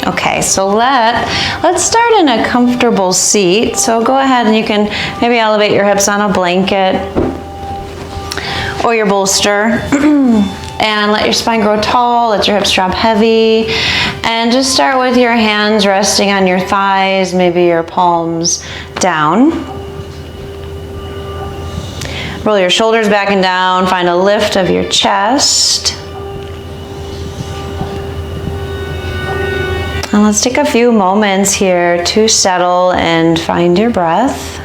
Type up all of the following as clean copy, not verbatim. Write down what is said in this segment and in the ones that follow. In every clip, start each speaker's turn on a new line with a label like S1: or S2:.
S1: Okay, so let's start in a comfortable seat. So go ahead and you can maybe elevate your hips on a blanket or your bolster. And let your spine grow tall, let your hips drop heavy. And just start with your hands resting on your thighs, maybe your palms down. Roll your shoulders back and down, find a lift of your chest. And let's take a few moments here to settle and find your breath.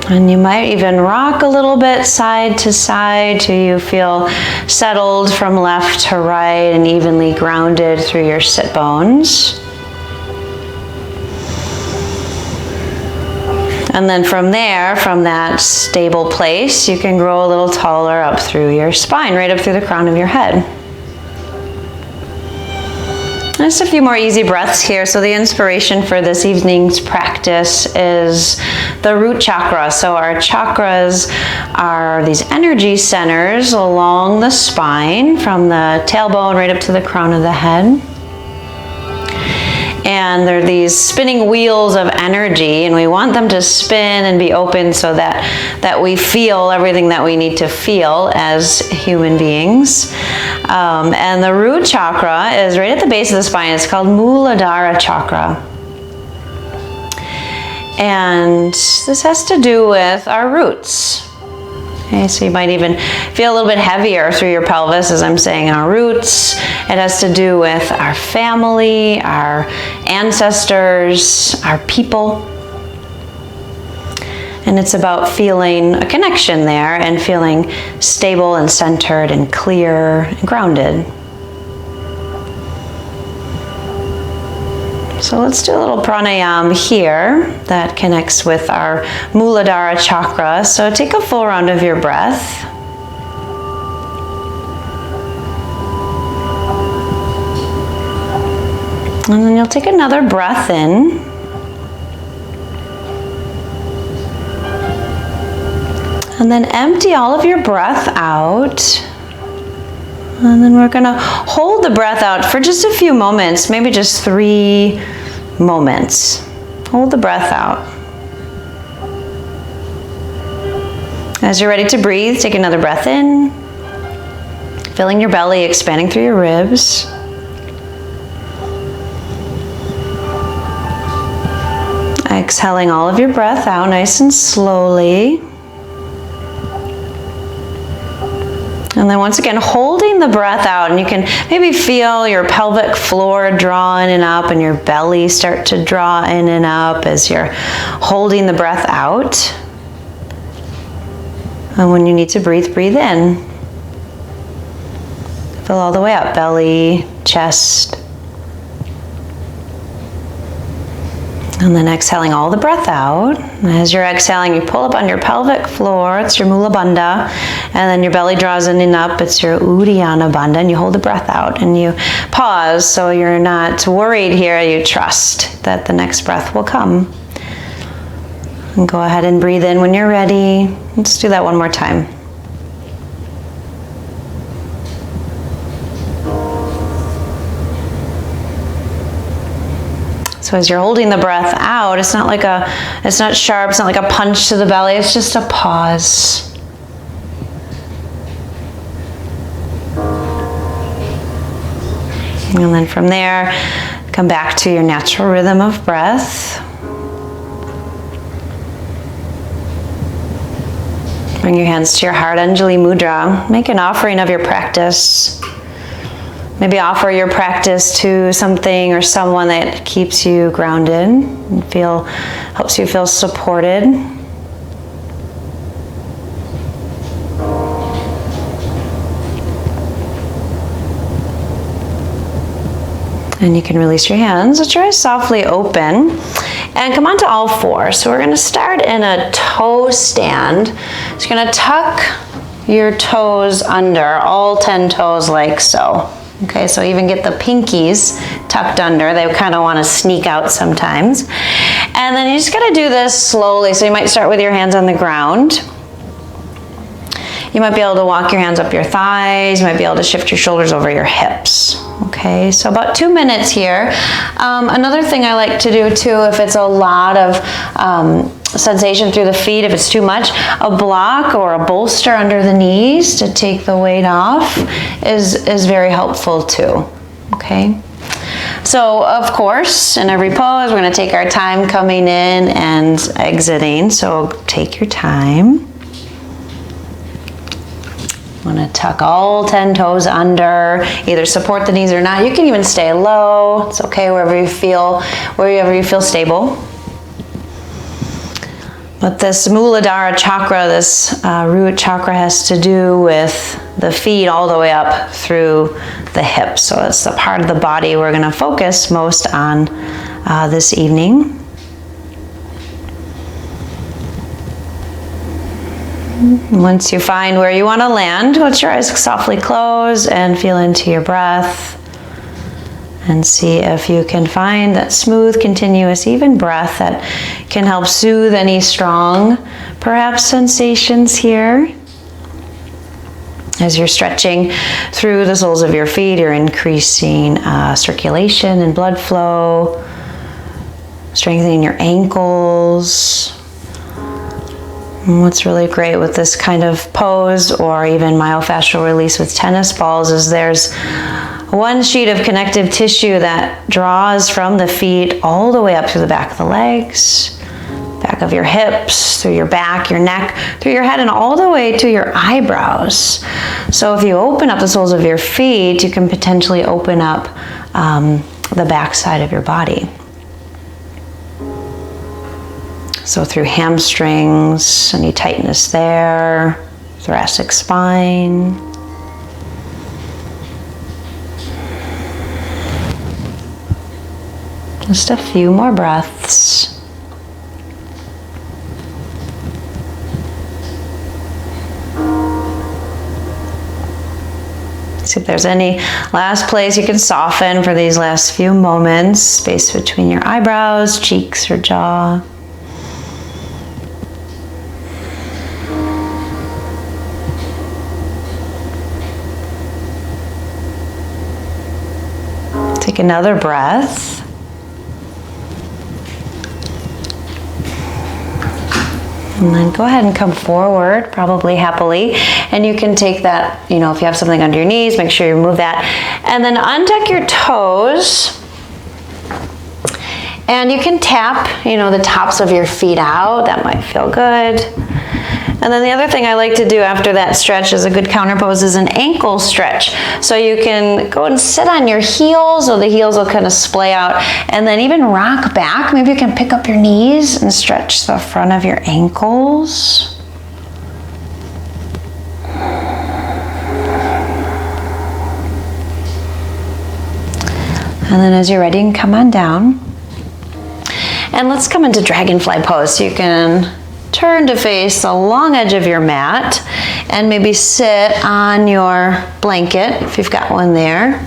S1: And you might even rock a little bit side to side till you feel settled from left to right and evenly grounded through your sit bones. And then from there, from that stable place, you can grow a little taller up through your spine, right up through the crown of your head. Just a few more easy breaths here. So the inspiration for this evening's practice is the root chakra. So our chakras are these energy centers along the spine, from the tailbone right up to the crown of the head. And they're these spinning wheels of energy, and we want them to spin and be open so that we feel everything that we need to feel as human beings. And the root chakra is right at the base of the spine. It's called Muladhara Chakra. And this has to do with our roots. Okay, so you might even feel a little bit heavier through your pelvis as I'm saying our roots. It has to do with our family, our ancestors, our people. And it's about feeling a connection there and feeling stable and centered and clear and grounded. So let's do a little pranayama here that connects with our Muladhara Chakra. So take a full round of your breath. And then you'll take another breath in. And then empty all of your breath out. And then we're gonna hold the breath out for just a few moments, maybe just 3 moments. Hold the breath out. As you're ready to breathe, take another breath in, filling your belly, expanding through your ribs. Exhaling all of your breath out nice and slowly. And then once again, holding the breath out, and you can maybe feel your pelvic floor draw in and up and your belly start to draw in and up as you're holding the breath out. And when you need to breathe, breathe in. Fill all the way up, belly, chest. And then exhaling all the breath out. And as you're exhaling, you pull up on your pelvic floor, it's your Mula Bandha, and then your belly draws in and up, it's your Uddiyana Bandha, and you hold the breath out and you pause so you're not worried here, you trust that the next breath will come. And go ahead and breathe in when you're ready. Let's do that one more time. So as you're holding the breath out, it's not sharp, it's not like a punch to the belly, it's just a pause. And then from there, come back to your natural rhythm of breath. Bring your hands to your heart, Anjali Mudra. Make an offering of your practice. Maybe offer your practice to something or someone that keeps you grounded and helps you feel supported. And you can release your hands. Let your eyes softly open and come onto all fours. So we're going to start in a toe stand. So you're going to tuck your toes under, all 10 toes like so. Okay, so even get the pinkies tucked under. They kind of want to sneak out sometimes. And then you just got to do this slowly. So you might start with your hands on the ground. You might be able to walk your hands up your thighs. You might be able to shift your shoulders over your hips. Okay, so about 2 minutes here. Another thing I like to do too, if it's a lot of sensation through the feet, if it's too much, a block or a bolster under the knees to take the weight off is very helpful too. Okay. So of course, in every pose, we're going to take our time coming in and exiting. So take your time. I'm going to tuck all 10 toes under, either support the knees or not. You can even stay low. It's okay wherever you feel stable. But this Muladhara Chakra, this root chakra, has to do with the feet all the way up through the hips. So it's the part of the body we're going to focus most on this evening. Once you find where you want to land, let your eyes softly close and feel into your breath. And see if you can find that smooth, continuous, even breath that can help soothe any strong, perhaps, sensations here. As you're stretching through the soles of your feet, you're increasing circulation and blood flow, strengthening your ankles. And what's really great with this kind of pose, or even myofascial release with tennis balls, is there's one sheet of connective tissue that draws from the feet all the way up through the back of the legs, back of your hips, through your back, your neck, through your head, and all the way to your eyebrows. So if you open up the soles of your feet, you can potentially open up the back side of your body. So through hamstrings, any tightness there, thoracic spine. Just a few more breaths. See if there's any last place you can soften for these last few moments. Space between your eyebrows, cheeks, or jaw. Take another breath. And then go ahead and come forward, probably happily. And you can take that, if you have something under your knees, make sure you remove that. And then untuck your toes. And you can tap, the tops of your feet out. That might feel good. And then the other thing I like to do after that stretch is a good counter pose is an ankle stretch. So you can go and sit on your heels, so the heels will kind of splay out, and then even rock back. Maybe you can pick up your knees and stretch the front of your ankles. And then as you're ready, you can come on down. And let's come into dragonfly pose. So you can turn to face the long edge of your mat and maybe sit on your blanket if you've got one there.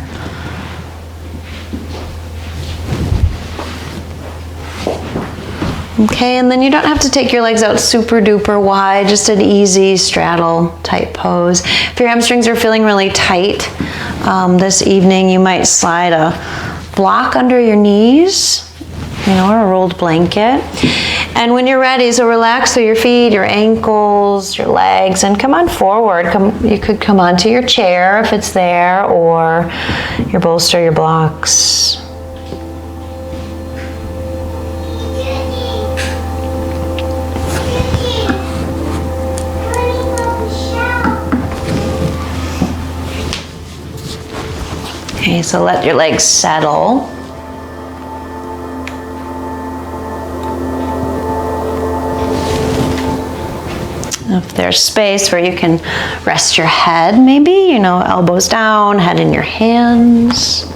S1: Okay, and then you don't have to take your legs out super duper wide, just an easy straddle type pose. If your hamstrings are feeling really tight this evening, you might slide a block under your knees, or a rolled blanket. And when you're ready, so relax through your feet, your ankles, your legs, and come on forward. You could come onto your chair if it's there, or your bolster, your blocks. Okay, so let your legs settle. If there's space where you can rest your head, maybe, elbows down, head in your hands.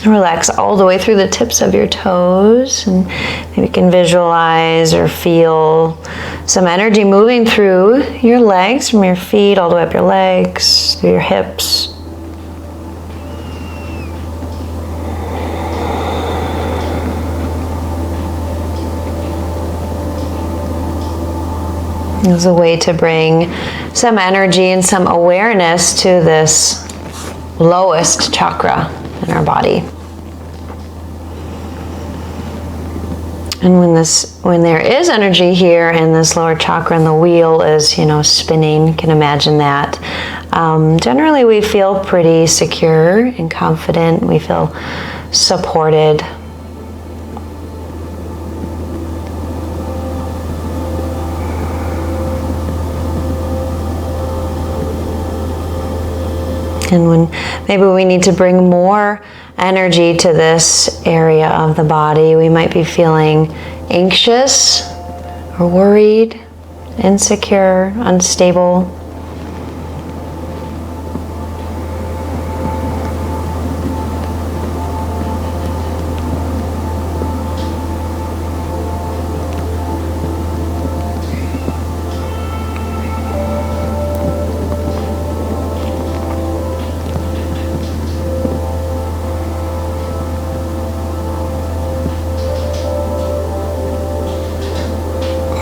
S1: Relax all the way through the tips of your toes, and maybe you can visualize or feel some energy moving through your legs, from your feet all the way up your legs, through your hips. As a way to bring some energy and some awareness to this lowest chakra in our body. And when there is energy here in this lower chakra and the wheel is, spinning, you can imagine that. Generally we feel pretty secure and confident. We feel supported. And when maybe we need to bring more energy to this area of the body, we might be feeling anxious or worried, insecure, unstable.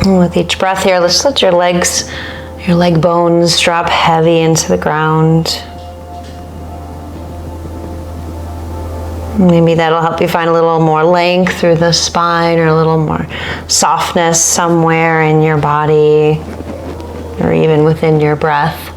S1: And with each breath here, let's let your leg bones drop heavy into the ground. Maybe that'll help you find a little more length through the spine, or a little more softness somewhere in your body, or even within your breath.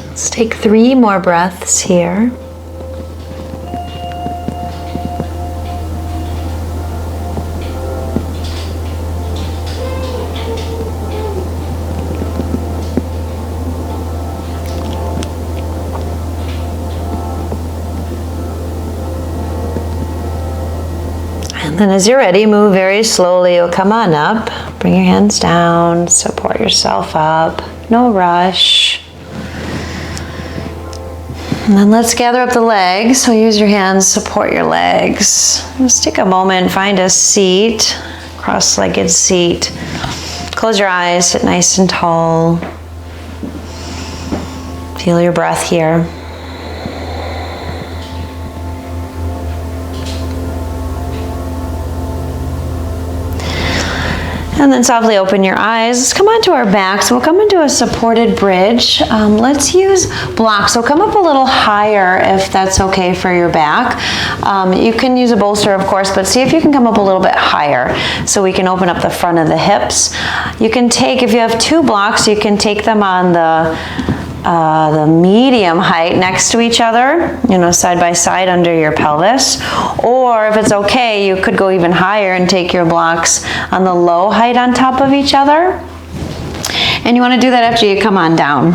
S1: Let's take 3 more breaths here. And then as you're ready, move very slowly. You'll come on up. Bring your hands down. Support yourself up. No rush. And then let's gather up the legs. So use your hands, support your legs. Just take a moment, find a seat, cross-legged seat. Close your eyes, sit nice and tall. Feel your breath here. And then softly open your eyes. Let's come onto our backs. We'll come into a supported bridge. Let's use blocks. So come up a little higher if that's okay for your back. You can use a bolster, of course, but see if you can come up a little bit higher so we can open up the front of the hips. You can take, if you have 2 blocks, you can take them on the medium height next to each other, side by side under your pelvis. Or if it's okay, you could go even higher and take your blocks on the low height on top of each other. And you want to do that after you come on down.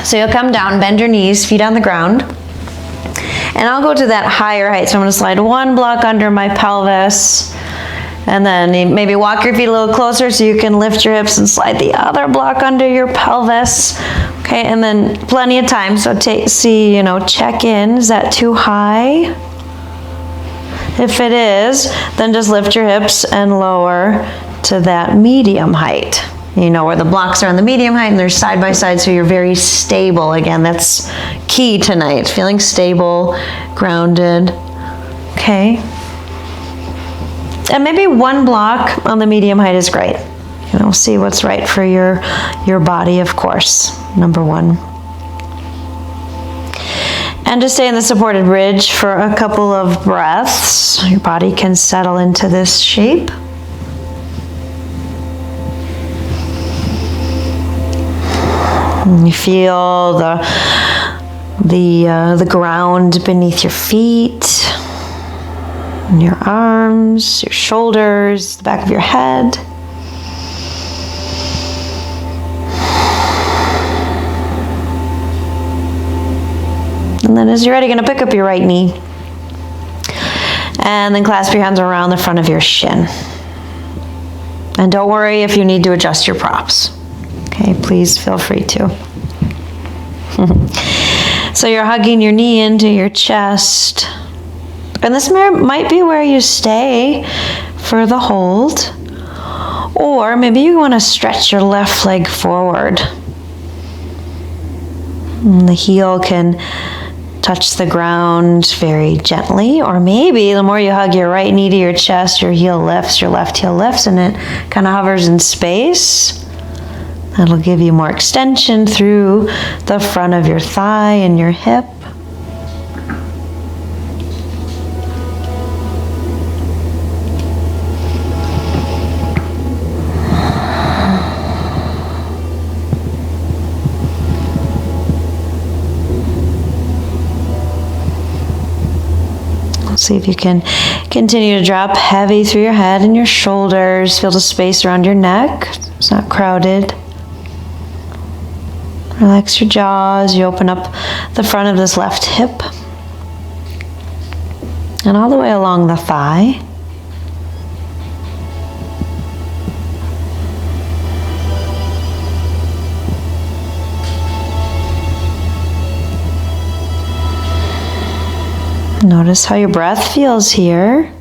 S1: So you'll come down, bend your knees, feet on the ground. And I'll go to that higher height. So I'm going to slide 1 block under my pelvis. And then maybe walk your feet a little closer so you can lift your hips and slide the other block under your pelvis. Okay, and then plenty of time. So check in. Is that too high? If it is, then just lift your hips and lower to that medium height. Where the blocks are on the medium height and they're side by side, so you're very stable. Again, that's key tonight. Feeling stable, grounded. Okay. And maybe 1 block on the medium height is great. And we'll see what's right for your body, of course, number one. And just stay in the supported bridge for a couple of breaths. Your body can settle into this shape. And you feel the ground beneath your feet, and your arms, your shoulders, the back of your head. And then as you're ready, you're going to pick up your right knee and then clasp your hands around the front of your shin. And don't worry if you need to adjust your props. Okay, please feel free to. So you're hugging your knee into your chest. And this might be where you stay for the hold. Or maybe you want to stretch your left leg forward. And the heel can touch the ground very gently, or maybe the more you hug your right knee to your chest, your heel lifts, your left heel lifts, and it kind of hovers in space. That'll give you more extension through the front of your thigh and your hip. See if you can continue to drop heavy through your head and your shoulders. Feel the space around your neck. It's not crowded. Relax your jaws. You open up the front of this left hip. And all the way along the thigh. Notice how your breath feels here.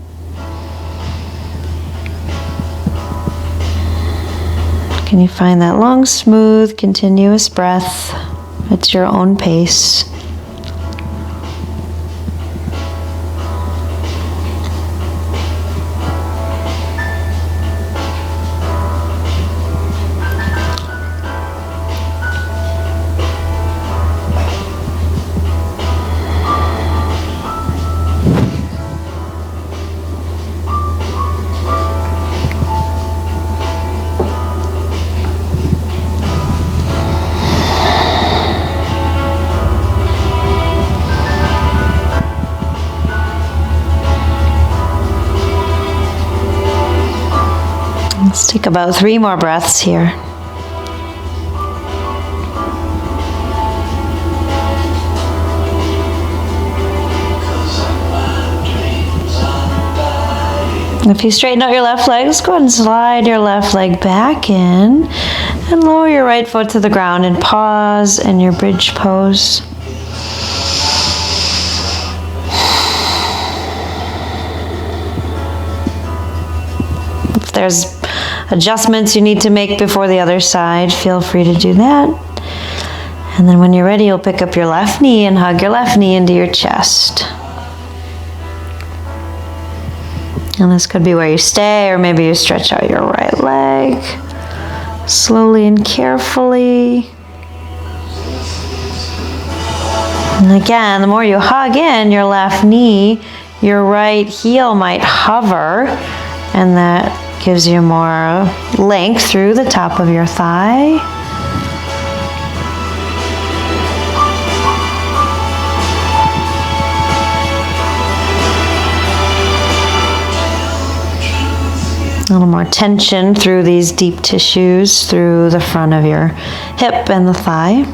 S1: Can you find that long, smooth, continuous breath at your own pace? Let's take about 3 more breaths here. If you straighten out your left leg, let's go ahead and slide your left leg back in and lower your right foot to the ground and pause in your bridge pose. If there's adjustments you need to make before the other side, feel free to do that. And then when you're ready, you'll pick up your left knee and hug your left knee into your chest. And this could be where you stay, or maybe you stretch out your right leg slowly and carefully. And again, the more you hug in your left knee, your right heel might hover, and that gives you more length through the top of your thigh. A little more tension through these deep tissues, through the front of your hip and the thigh.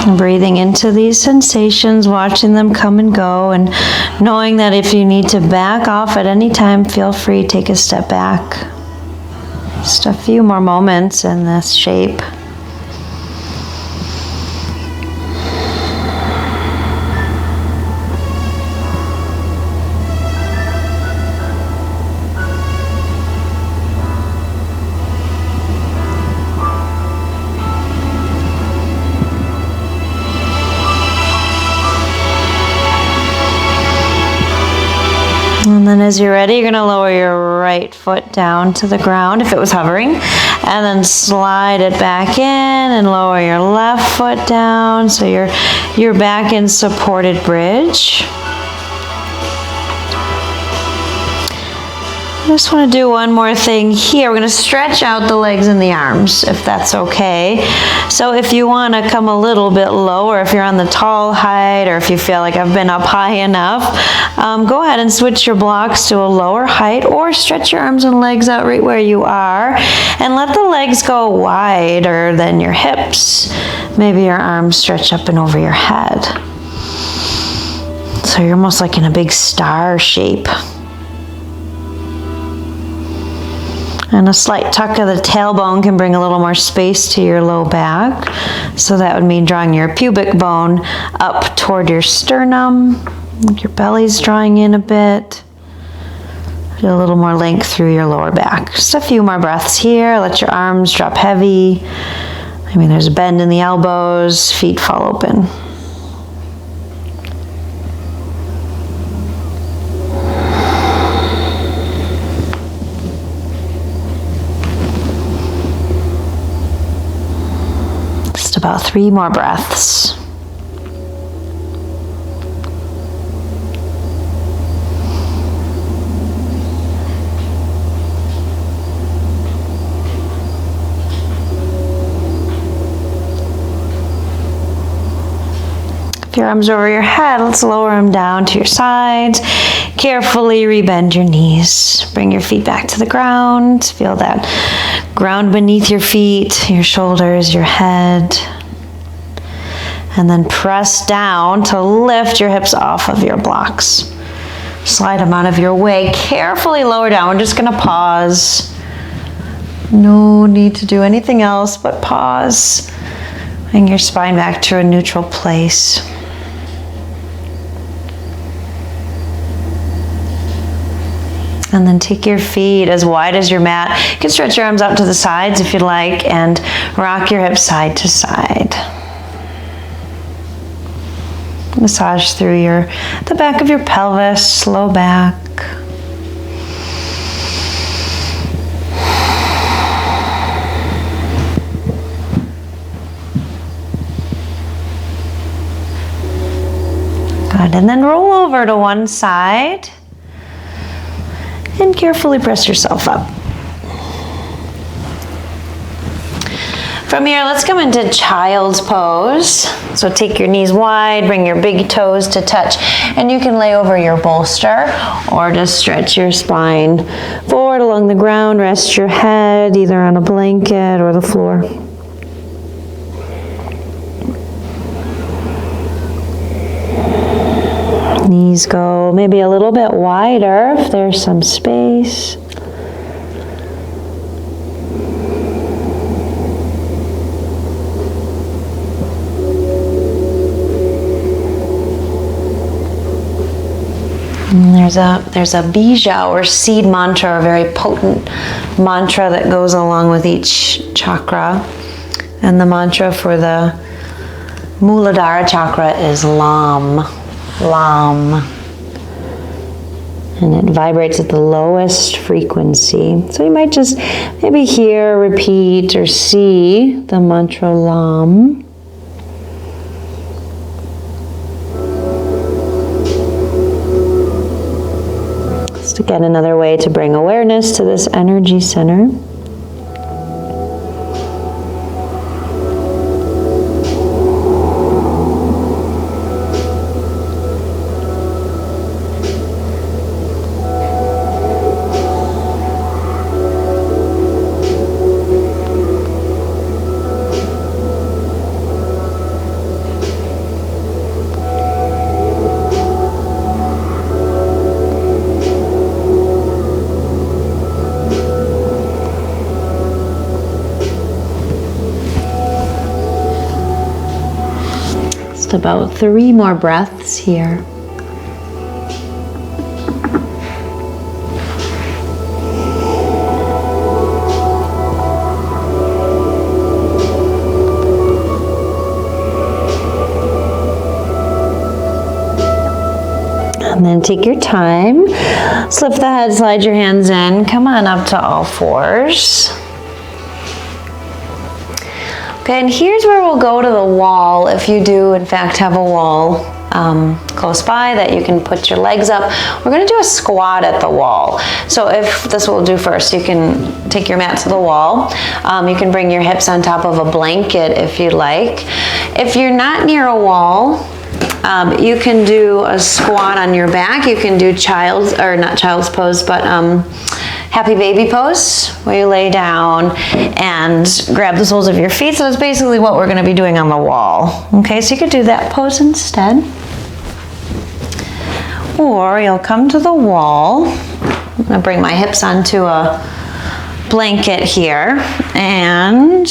S1: And breathing into these sensations, watching them come and go, and knowing that if you need to back off at any time, feel free, take a step back. Just a few more moments in this shape. And then as you're ready, you're going to lower your right foot down to the ground if it was hovering, and then slide it back in and lower your left foot down so you're back in supported bridge. I just want to do one more thing here. We're going to stretch out the legs and the arms, if that's okay. So if you want to come a little bit lower, if you're on the tall height, or if you feel like I've been up high enough, go ahead and switch your blocks to a lower height, or stretch your arms and legs out right where you are, and let the legs go wider than your hips. Maybe your arms stretch up and over your head. So you're almost like in a big star shape. And a slight tuck of the tailbone can bring a little more space to your low back. So that would mean drawing your pubic bone up toward your sternum. Your belly's drawing in a bit. Feel a little more length through your lower back. Just a few more breaths here. Let your arms drop heavy. Maybe there's a bend in the elbows. Feet fall open. About 3 more breaths. If your arms are over your head, let's lower them down to your sides. Carefully rebend your knees. Bring your feet back to the ground. Feel that ground beneath your feet, your shoulders, your head. And then press down to lift your hips off of your blocks. Slide them out of your way. Carefully lower down. We're just going to pause. No need to do anything else but pause. Bring your spine back to a neutral place. And then take your feet as wide as your mat. You can stretch your arms out to the sides if you'd like, and rock your hips side to side. Massage through the back of your pelvis, low back. Good, and then roll over to one side. And carefully press yourself up. From here, let's come into child's pose. So take your knees wide, bring your big toes to touch, and you can lay over your bolster or just stretch your spine forward along the ground. Rest your head either on a blanket or the floor. Knees go maybe a little bit wider if there's some space. And there's a bija or seed mantra, a very potent mantra that goes along with each chakra. And the mantra for the Muladhara Chakra is Lam. Lam. And it vibrates at the lowest frequency. So you might just maybe hear, repeat, or see the mantra Lam. Just again, another way to bring awareness to this energy center. Just about 3 more breaths here. And then take your time, slip the head, slide your hands in, come on up to all fours. Okay, and here's where we'll go to the wall if you do in fact have a wall close by that you can put your legs up. We're going to do a squat at the wall. So if this will do first, you can take your mat to the wall. You can bring your hips on top of a blanket if you like. If you're not near a wall, you can do a squat on your back. You can do not child's pose, but happy baby pose, where you lay down and grab the soles of your feet. So that's basically what we're going to be doing on the wall. Okay, so you could do that pose instead. Or you'll come to the wall. I'm going to bring my hips onto a blanket here, and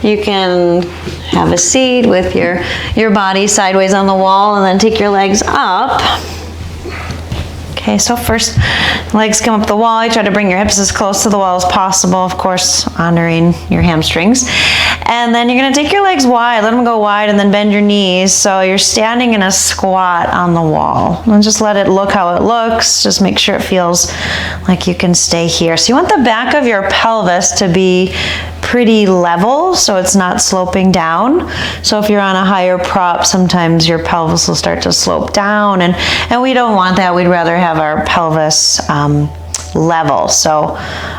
S1: you can have a seat with your body sideways on the wall, and then take your legs up. Okay, so first, legs come up the wall. You try to bring your hips as close to the wall as possible, of course, honoring your hamstrings. And then you're gonna take your legs wide, let them go wide, and then bend your knees. So you're standing in a squat on the wall. And just let it look how it looks. Just make sure it feels like you can stay here. So you want the back of your pelvis to be pretty level, so it's not sloping down. So if you're on a higher prop, sometimes your pelvis will start to slope down, and we don't want that. We'd rather have our pelvis level. So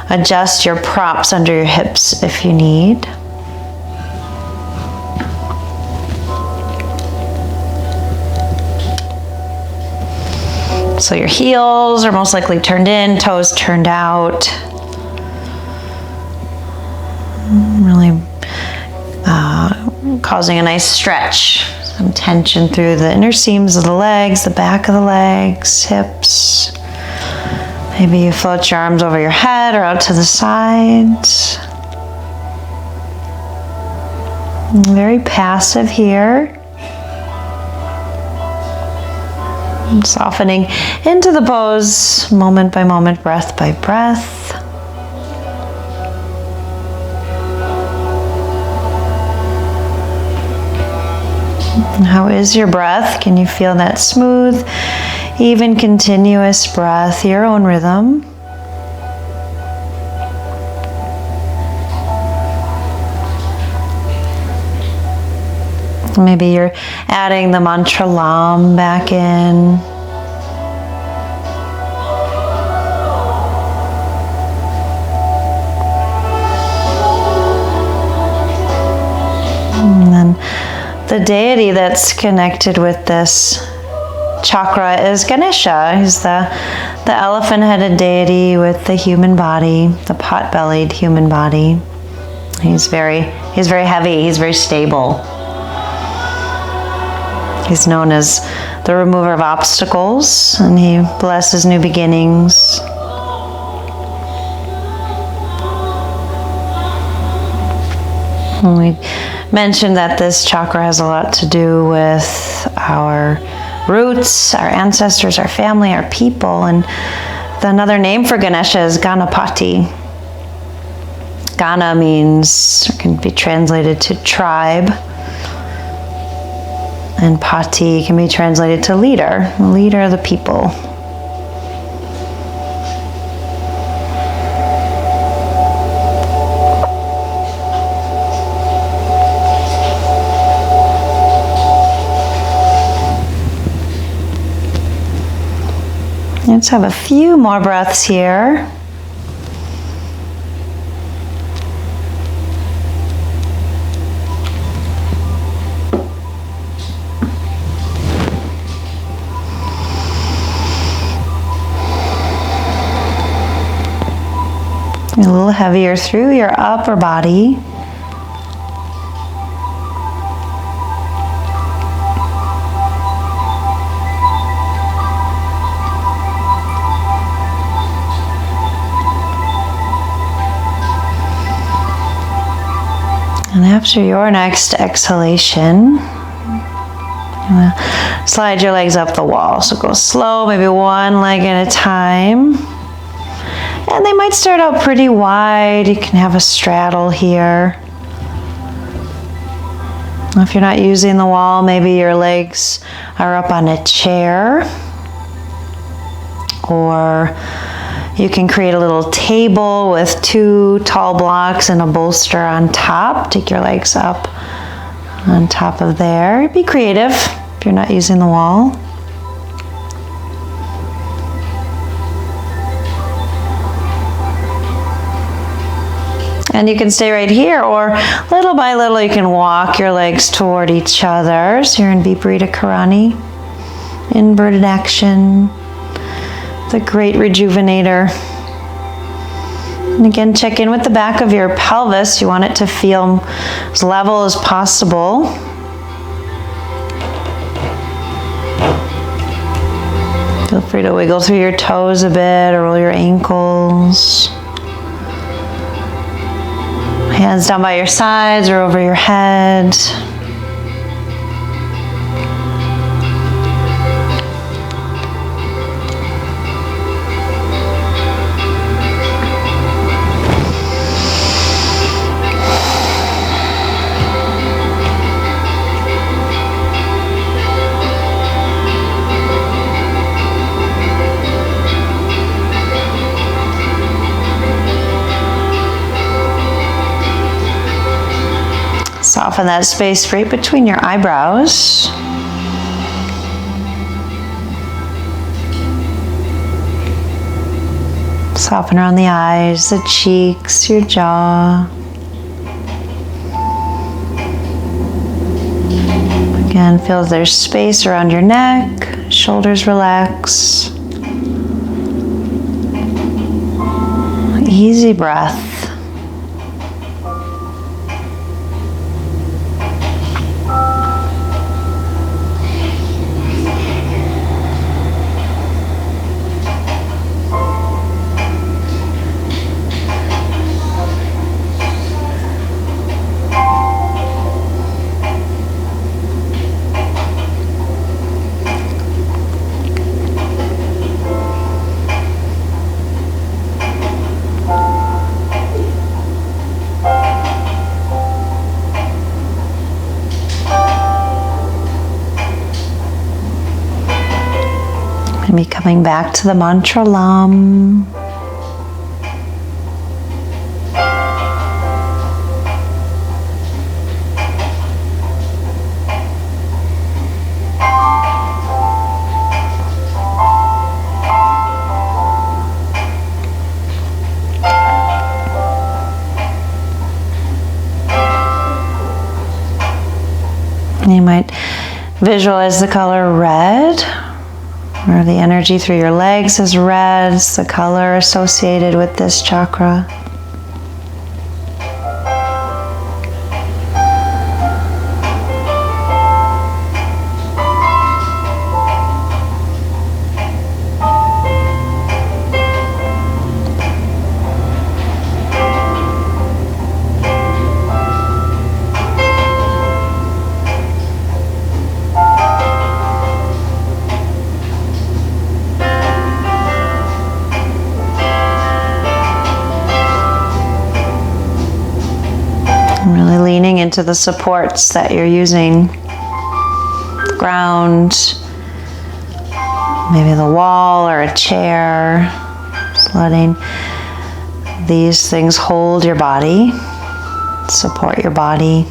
S1: adjust your props under your hips if you need. So your heels are most likely turned in, toes turned out. Really causing a nice stretch, some tension through the inner seams of the legs, the back of the legs, hips. Maybe you float your arms over your head or out to the sides. Very passive here. Softening into the pose, moment by moment, breath by breath. And how is your breath? Can you feel that smooth, even, continuous breath, your own rhythm? Maybe you're adding the mantra Lam back in. And then the deity that's connected with this chakra is Ganesha. He's the elephant-headed deity with the human body, the pot-bellied human body. He's very heavy, he's very stable. He's known as the remover of obstacles, and he blesses new beginnings. And we mentioned that this chakra has a lot to do with our roots, our ancestors, our family, our people, and another name for Ganesha is Ganapati. Gana means, or can be translated to tribe. And Pati can be translated to leader, leader of the people. Let's have a few more breaths here. A little heavier through your upper body. And after your next exhalation, Slide your legs up the wall. So go slow, maybe one leg at a time. And they might start out pretty wide. You can have a straddle here. If you're not using the wall, maybe your legs are up on a chair. Or you can create a little table with 2 tall blocks and a bolster on top. Take your legs up on top of there. Be creative if you're not using the wall. And you can stay right here, or little by little you can walk your legs toward each other. So you're in Viparita Karani, inverted action, the great rejuvenator. And again, check in with the back of your pelvis. You want it to feel as level as possible. Feel free to wiggle through your toes a bit or roll your ankles. Hands down by your sides or over your head. Soften that space right between your eyebrows. Soften around the eyes, the cheeks, your jaw. Again, feel there's space around your neck, shoulders relax. Easy breath. Maybe coming back to the mantra Lam. You might visualize the color red, or the energy through your legs is red. It's the color associated with this chakra. Really leaning into the supports that you're using. The ground, maybe the wall or a chair. Just letting these things hold your body, support your body.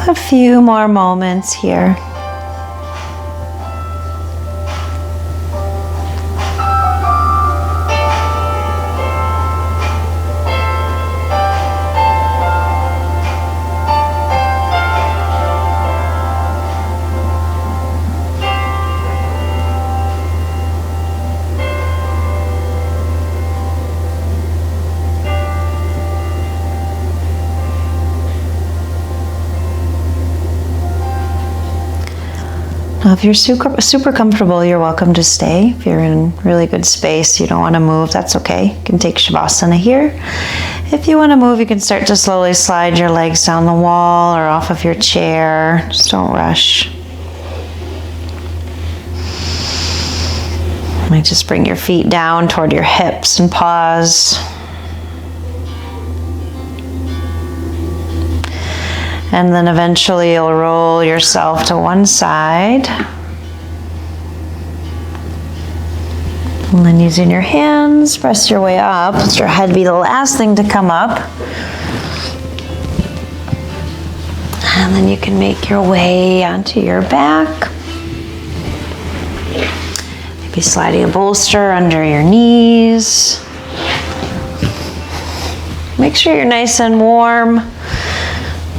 S1: A few more moments here. Now, if you're super comfortable, you're welcome to stay. If you're in really good space, you don't want to move, that's okay. You can take Shavasana here. If you want to move, you can start to slowly slide your legs down the wall or off of your chair. Just don't rush. You might just bring your feet down toward your hips and pause. And then eventually you'll roll yourself to one side. And then using your hands, press your way up. Let your head be the last thing to come up. And then you can make your way onto your back. Maybe sliding a bolster under your knees. Make sure you're nice and warm.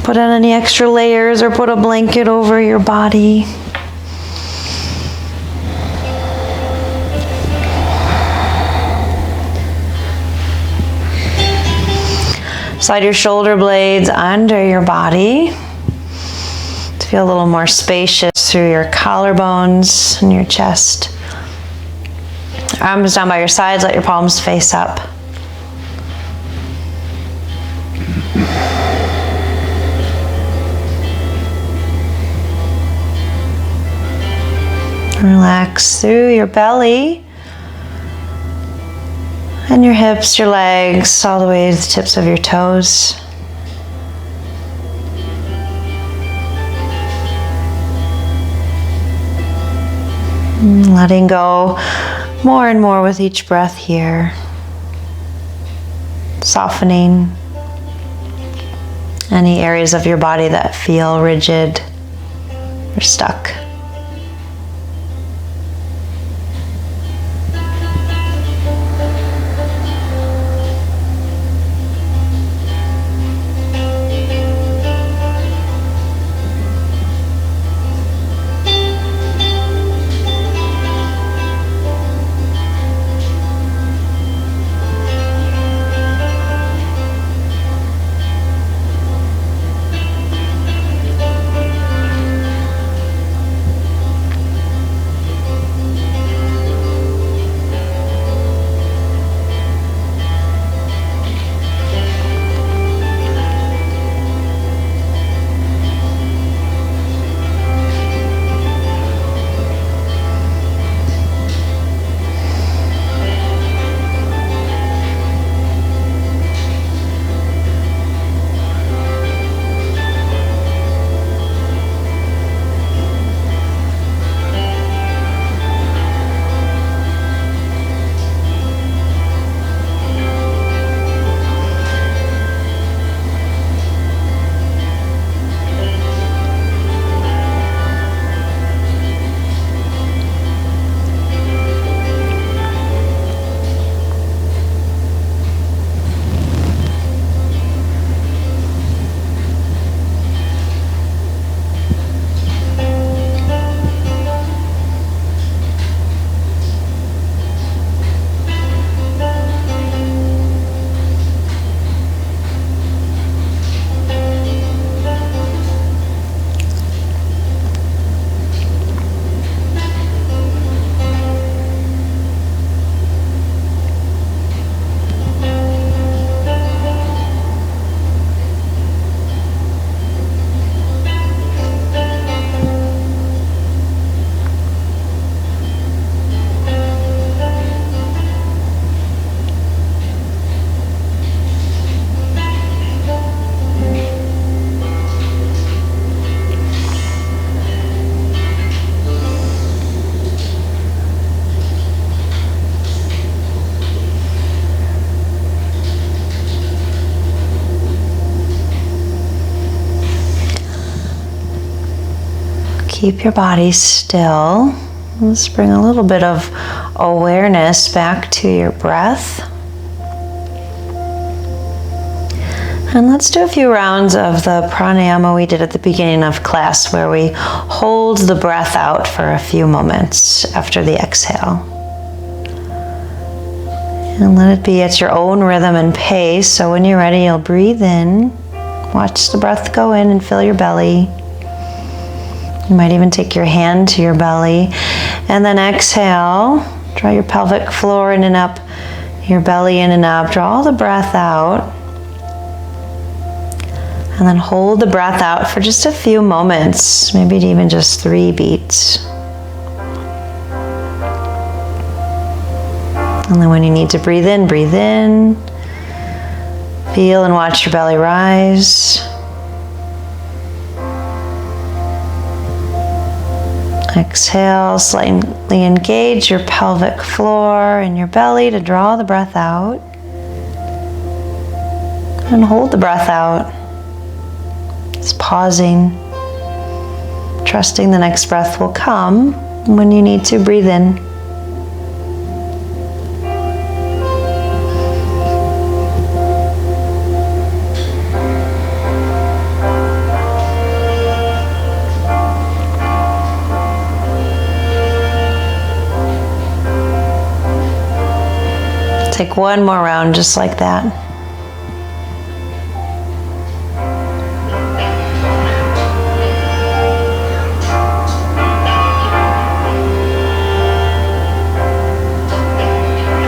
S1: Put on any extra layers or put a blanket over your body. Slide your shoulder blades under your body to feel a little more spacious through your collarbones and your chest. Arms down by your sides, let your palms face up. Relax through your belly and your hips, your legs, all the way to the tips of your toes. Letting go more and more with each breath here. Softening any areas of your body that feel rigid or stuck. Keep your body still. Let's bring a little bit of awareness back to your breath. And let's do a few rounds of the pranayama we did at the beginning of class, where we hold the breath out for a few moments after the exhale. And let it be at your own rhythm and pace. So when you're ready, you'll breathe in. Watch the breath go in and fill your belly. You might even take your hand to your belly. And then exhale. Draw your pelvic floor in and up, your belly in and up. Draw the breath out. And then hold the breath out for just a few moments, maybe even just 3 beats. And then when you need to breathe in, breathe in. Feel and watch your belly rise. Exhale, slightly engage your pelvic floor and your belly to draw the breath out. And hold the breath out. Just pausing, trusting the next breath will come. When you need to, breathe in. Take one more round just like that.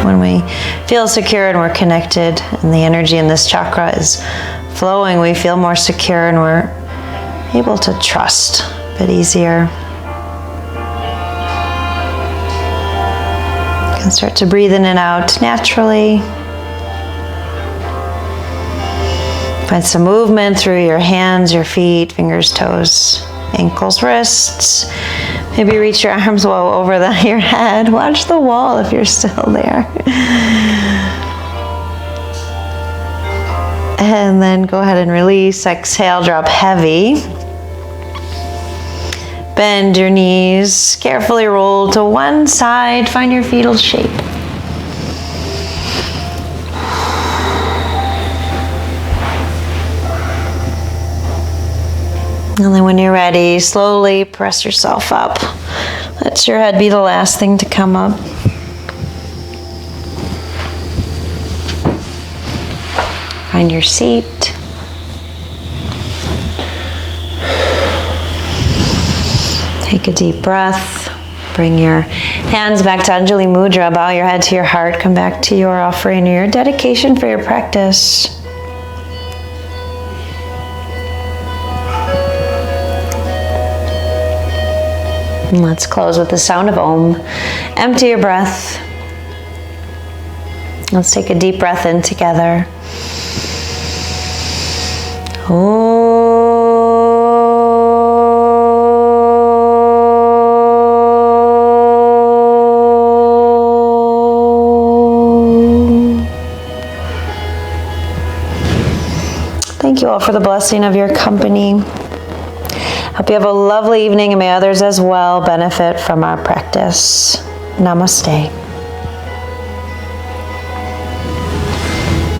S1: When we feel secure and we're connected and the energy in this chakra is flowing, we feel more secure and we're able to trust a bit easier. You can start to breathe in and out naturally. Find some movement through your hands, your feet, fingers, toes, ankles, wrists. Maybe reach your arms well over your head. Watch the wall if you're still there. And then go ahead and release. Exhale, drop heavy. Bend your knees. Carefully roll to one side. Find your fetal shape. And then when you're ready, slowly press yourself up. Let your head be the last thing to come up. Find your seat. Take a deep breath. Bring your hands back to Anjali Mudra. Bow your head to your heart. Come back to your offering or your dedication for your practice. And let's close with the sound of Om. Empty your breath. Let's take a deep breath in together. Om. Thank you all for the blessing of your company. Hope you have a lovely evening and may others as well benefit from our practice. Namaste.